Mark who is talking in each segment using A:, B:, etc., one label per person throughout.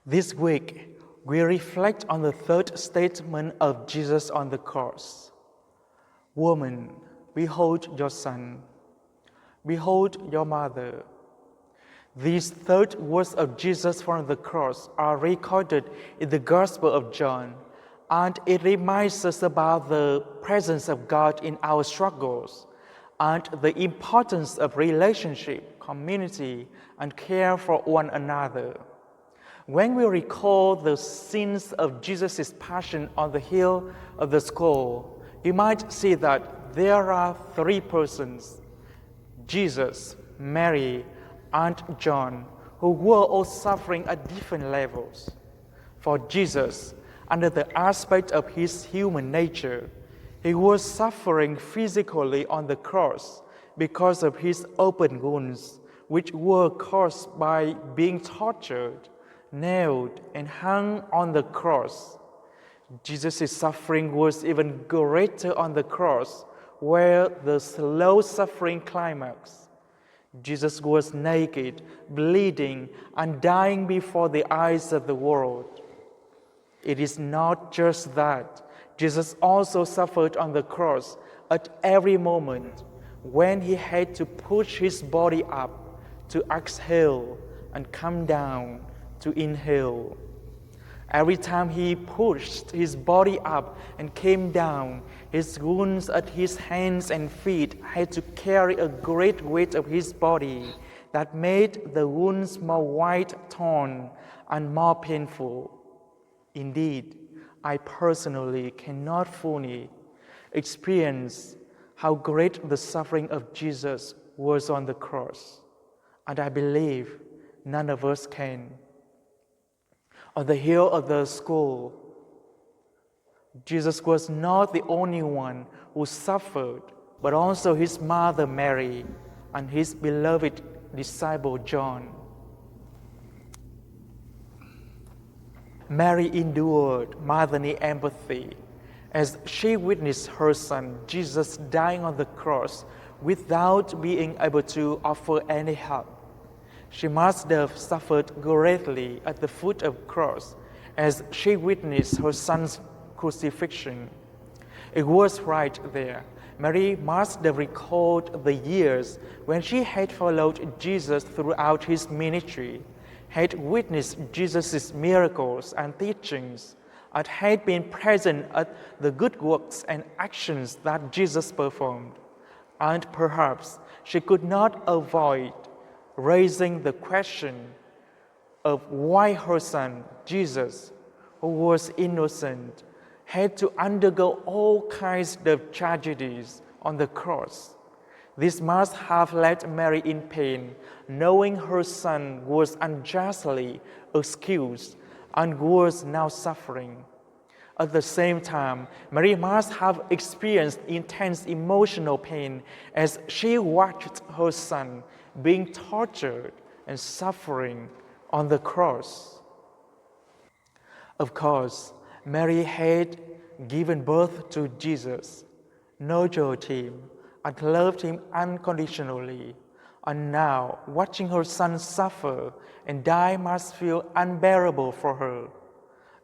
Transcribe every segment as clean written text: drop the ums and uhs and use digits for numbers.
A: This week, we reflect on the third statement of Jesus on the cross. Woman, behold your son. Behold your mother. These third words of Jesus from the cross are recorded in the Gospel of John, and it reminds us about the presence of God in our struggles and the importance of relationship, community, and care for one another. When we recall the scenes of Jesus' passion on the hill of the skull, you might see that there are three persons: Jesus, Mary, and John, who were all suffering at different levels. For Jesus, under the aspect of his human nature, he was suffering physically on the cross because of his open wounds, which were caused by being tortured, nailed, and hung on the cross. Jesus' suffering was even greater on the cross, where the slow suffering climax. Jesus was naked, bleeding, and dying before the eyes of the world. It is not just that. Jesus also suffered on the cross at every moment when he had to push his body up to exhale and come down to inhale. Every time he pushed his body up and came down, his wounds at his hands and feet had to carry a great weight of his body that made the wounds more wide-torn and more painful. Indeed, I personally cannot fully experience how great the suffering of Jesus was on the cross, and I believe none of us can. On the hill of the skull, Jesus was not the only one who suffered, but also his mother Mary and his beloved disciple John. Mary endured motherly empathy as she witnessed her son Jesus dying on the cross without being able to offer any help. She must have suffered greatly at the foot of the cross as she witnessed her son's crucifixion. It was right there. Mary must have recalled the years when she had followed Jesus throughout his ministry, had witnessed Jesus' miracles and teachings, and had been present at the good works and actions that Jesus performed. And perhaps she could not avoid raising the question of why her son, Jesus, who was innocent, had to undergo all kinds of tragedies on the cross. This must have left Mary in pain, knowing her son was unjustly accused and was now suffering. At the same time, Mary must have experienced intense emotional pain as she watched her son being tortured and suffering on the cross. Of course, Mary had given birth to Jesus, nurtured him, and loved him unconditionally. And now, watching her son suffer and die must feel unbearable for her.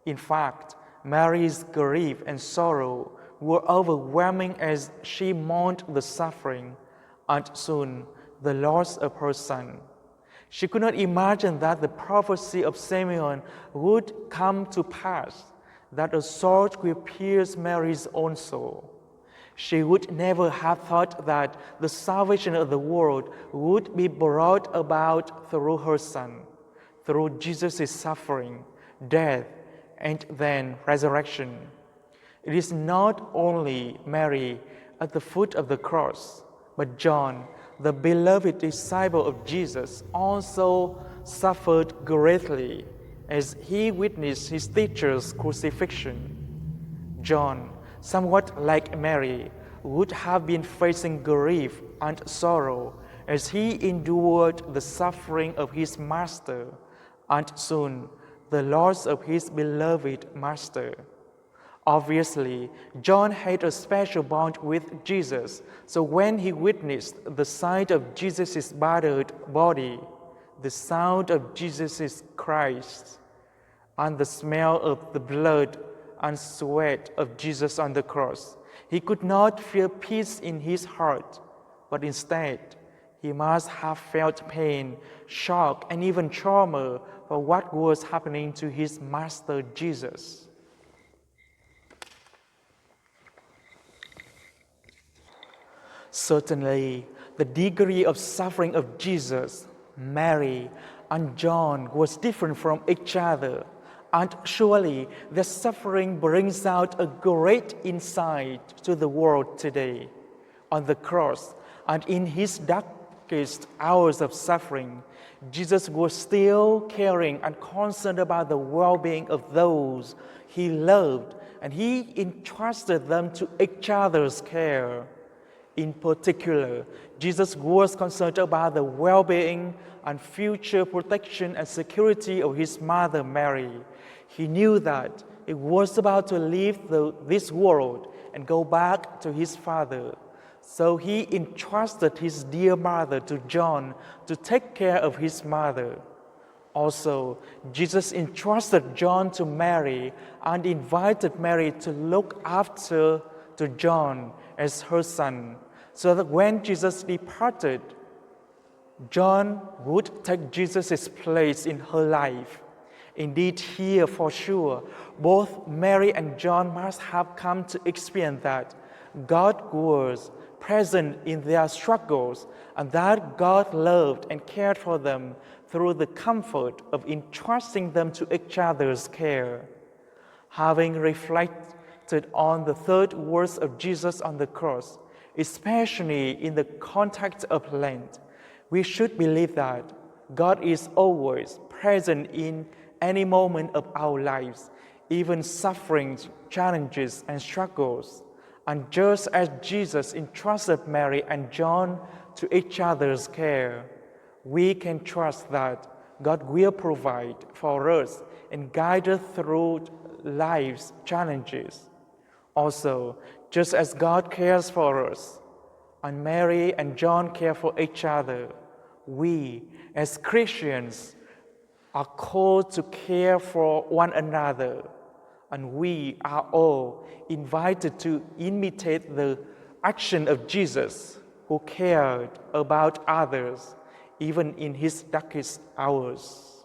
A: In fact, Mary's grief and sorrow were overwhelming as she mourned the suffering and soon the loss of her son. She could not imagine that the prophecy of Simeon would come to pass, that a sword will pierce Mary's own soul. She would never have thought that the salvation of the world would be brought about through her son, through Jesus' suffering, death, and then resurrection. It is not only Mary at the foot of the cross, but John, the beloved disciple of Jesus, also suffered greatly as he witnessed his teacher's crucifixion. John, somewhat like Mary, would have been facing grief and sorrow as he endured the suffering of his master and soon the loss of his beloved master. Obviously, John had a special bond with Jesus, so when he witnessed the sight of Jesus' battered body, the sound of Jesus' cries, and the smell of the blood and sweat of Jesus on the cross, he could not feel peace in his heart, but instead, he must have felt pain, shock, and even trauma for what was happening to his master Jesus. Certainly, the degree of suffering of Jesus, Mary, and John was different from each other, and surely their suffering brings out a great insight to the world today. On the cross and in his darkest hours of suffering, Jesus was still caring and concerned about the well-being of those he loved, and he entrusted them to each other's care. In particular, Jesus was concerned about the well-being and future protection and security of his mother Mary. He knew that he was about to leave this world and go back to his Father. So he entrusted his dear mother to John to take care of his mother. Also, Jesus entrusted John to Mary and invited Mary to look after to John as her son, so that when Jesus departed, John would take Jesus' place in her life. Indeed, here for sure, both Mary and John must have come to experience that God was present in their struggles and that God loved and cared for them through the comfort of entrusting them to each other's care. Having reflected on the third words of Jesus on the cross, especially in the context of Lent, we should believe that God is always present in any moment of our lives, even sufferings, challenges, and struggles. And just as Jesus entrusted Mary and John to each other's care, we can trust that God will provide for us and guide us through life's challenges. Also, just as God cares for us, and Mary and John care for each other, we, as Christians, are called to care for one another, and we are all invited to imitate the action of Jesus, who cared about others, even in his darkest hours.